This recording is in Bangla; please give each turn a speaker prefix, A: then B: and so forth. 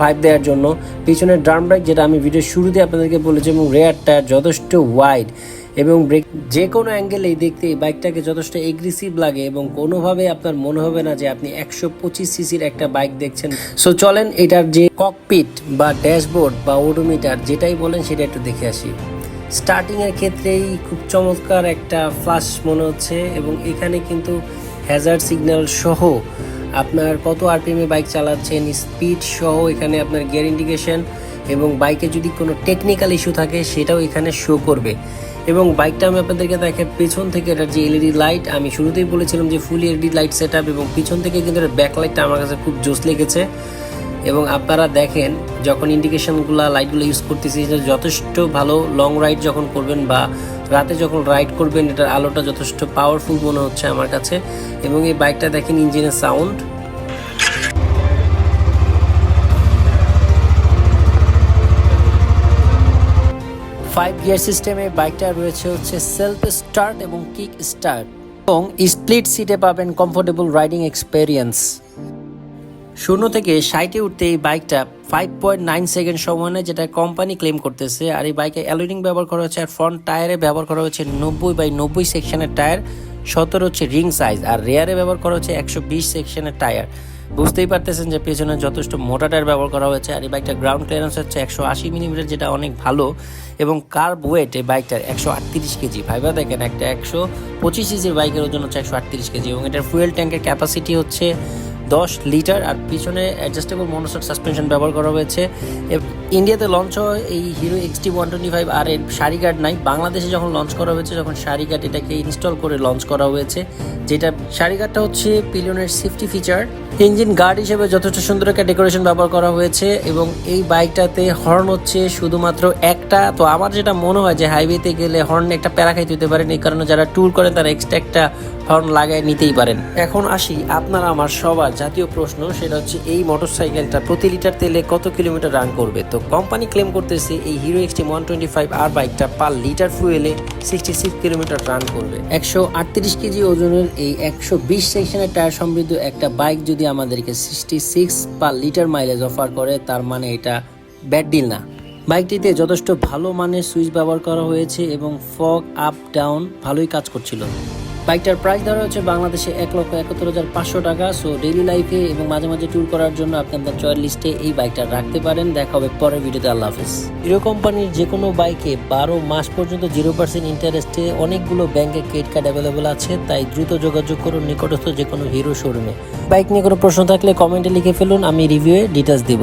A: ভাইব দেওয়ার জন্য। পিছনের ড্রাম ব্রেক যেটা আমি ভিডিওর শুরুতে আপনাদেরকে বলেছি, এবং রেয়ার টায়ার যথেষ্ট ওয়াইড এবং ব্রেক যে কোনো অ্যাঙ্গেলেই দেখতে এই বাইকটাকে যথেষ্ট এগ্রেসিভ লাগে এবং কোনোভাবে আপনার মনে হবে না যে আপনি 125 সিসির একটা বাইক দেখছেন। সো চলেন এটার যে ককপিট বা ড্যাশবোর্ড বা ওডোমিটার যেটাই বলেন সেটা একটু দেখে আসি। স্টার্টিংয়ের ক্ষেত্রেই খুব চমৎকার একটা ফ্লাশ মনে হচ্ছে, এবং এখানে কিন্তু হ্যাজার্ড সিগন্যাল সহ আপনার কত আরপিএমে বাইক চালাচ্ছেন, স্পিড সহ এখানে আপনার গিয়ার ইন্ডিকেশন, এবং বাইকে যদি কোনো টেকনিক্যাল ইস্যু থাকে সেটাও এখানে শো করবে। এবং বাইকটা আমি আপনাদেরকে দেখে পেছন থেকে এটার যে এলইডি লাইট, আমি শুরুতেই বলেছিলাম যে ফুল এলইডি লাইট সেট আপ, এবং পিছন থেকে কিন্তু এটার ব্যাকলাইটটা আমার কাছে খুব জোস লেগেছে। এবং আপনারা দেখেন যখন ইন্ডিকেশনগুলো লাইটগুলো ইউজ করতেছি এটা যথেষ্ট ভালো। লং রাইড যখন করবেন বা রাতে যখন রাইড করবেন এটার আলোটা যথেষ্ট পাওয়ারফুল মনে হচ্ছে আমার কাছে। এবং এই বাইকটা দেখেন ইঞ্জিনের সাউন্ড, ফাইভ গিয়ার সিস্টেমে বাইকটা রয়েছে হচ্ছে সেলফ স্টার্ট এবং কিক স্টার্ট, এবং স্প্লিট সিটে পাবেন কমফোর্টেবল রাইডিং এক্সপেরিয়েন্স। 0 থেকে 60 উঠতে এই বাইকটা 5.9 সেকেন্ড সময় নেয়, যেটা কোম্পানি ক্লেম করতেছে। আর এই বাইকে অ্যালুইং ব্যবহার করা হচ্ছে, আর ফ্রন্ট টায়ারে ব্যবহার করা হচ্ছে 90/90 সেকশনের টায়ার, 17 হচ্ছে রিং সাইজ, আর রেয়ারে ব্যবহার করা হচ্ছে 120 সেকশনের টায়ার। বুঝতেই পারতেছেন যে পেছনে যথেষ্ট মোটা টায়ার ব্যবহার করা হয়েছে। আর এই বাইকটা গ্রাউন্ড ক্লিয়ারেন্স হচ্ছে 180 মিলিমিটার, যেটা অনেক ভালো। এবং কার্ব ওয়েট এই বাইকটার 138 কেজি। ভাইবা দেখেন একটা 125 সিসির বাইকের ওজন হচ্ছে 138 কেজি, এবং এটার ফুয়েল ট্যাঙ্কের ক্যাপাসিটি হচ্ছে 10 লিটার। আর পিছনে অ্যাডজাস্টেবল মনোশক সাসপেনশন ব্যবহার করা হয়েছে। ইন্ডিয়াতে লঞ্চ হয় এই হিরো এক্সটি 125 আর এর সারি গার্ড নাই। বাংলাদেশে যখন লঞ্চ করা হয়েছে যখন সারি গার্ড এটাকে ইনস্টল করে লঞ্চ করা হয়েছে, যেটা সারি গার্ডটা হচ্ছে পিলিয়নের সেফটি ফিচার। ইঞ্জিন গার্ড হিসেবে যথেষ্ট সুন্দর একটা ডেকোরেশন ব্যবহার করা হয়েছে, এবং এই বাইকটাতে হর্ন হচ্ছে শুধুমাত্র একটা। তো আমার যেটা মনে হয় যে হাইওয়েতে গেলে হর্ন একটা প্যারা খাইতে হতে পারেন, এই কারণে যারা ট্যুর করেন তারা এক্সট্রা একটা হর্ন লাগায় নিতেই পারেন। এখন আসি আপনার আমার সবার জাতীয় প্রশ্ন, সেটা হচ্ছে এই মোটরসাইকেলটা প্রতি লিটার তেলে কত কিলোমিটার রান করবে। তো কোম্পানি ক্লেম করতেছে এই হিরো এক্সটি 125 আর বাইকটা পার লিটার ফুয়েলে 66 কিলোমিটার রান করবে। 138 কেজি ওজনের এই 120 সেকশনের টায়ার সমৃদ্ধ একটা বাইক যদি আমাদেরকে 66 পার লিটার মাইলেজ অফার করে, তার মানে এটা ব্যাড ডিল না। বাইকটিতে যথেষ্ট ভালো মানের সুইচ ব্যবহার করা হয়েছে, এবং ফগ আপ ডাউন ভালোই কাজ করছিল। বাইকটার প্রাইস ধরা হচ্ছে বাংলাদেশে 1,71,500 টাকা। সো ডেইলি লাইফে এবং মাঝে মাঝে ট্যুর করার জন্য আপনাদের চয়েস লিস্টে এই বাইকটা রাখতে পারেন। দেখা হবে পরের ভিডিওতে। আল্লাহ হাফেজ। হিরো কোম্পানির যে কোনো বাইকে 12 মাস পর্যন্ত 0% ইন্টারেস্টে অনেকগুলো ব্যাংকে ক্রেডিট কার্ড অ্যাভেলেবল আছে, তাই দ্রুত যোগাযোগ করুন নিকটস্থ যে কোনো হিরো শোরুমে। বাইক নিয়ে কোনো প্রশ্ন থাকলে কমেন্টে লিখে ফেলুন, আমি রিভিউয়ে ডিটেলস দিব।